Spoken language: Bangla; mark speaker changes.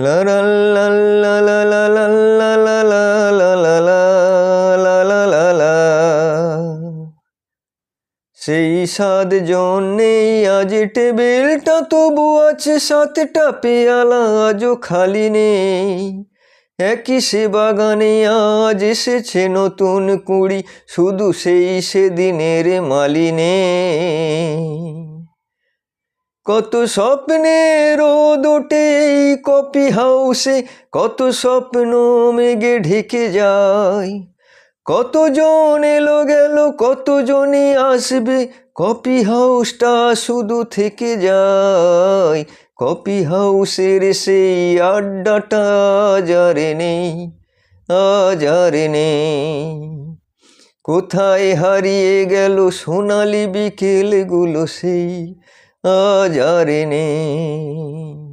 Speaker 1: লা লা লা লা লা লা লা লা লা লা লা লা লা লা লা লা। সেই 7 জন নেই আজ টেবিলটা তবু আছে 7টা পেয়ালা আজও খালি নেই। একই সে বাগানে আজ এসেছে নতুন কুড়ি, শুধু সেই সেদিনের মালিনে। কত স্বপ্নের রোদ ওঠে এই কফি হাউসে, কত স্বপ্ন মেঘে ঢেকে যায়। কতজন এলো গেল, কতজনই আসবে, কফি হাউসটা শুধু থেকে যায়। কফি হাউসের সেই আড্ডাটা আজ আর নেই, আজ আর নেই। কোথায় হারিয়ে গেল সোনালি বিকেলগুলো সেই আজ আর নেই।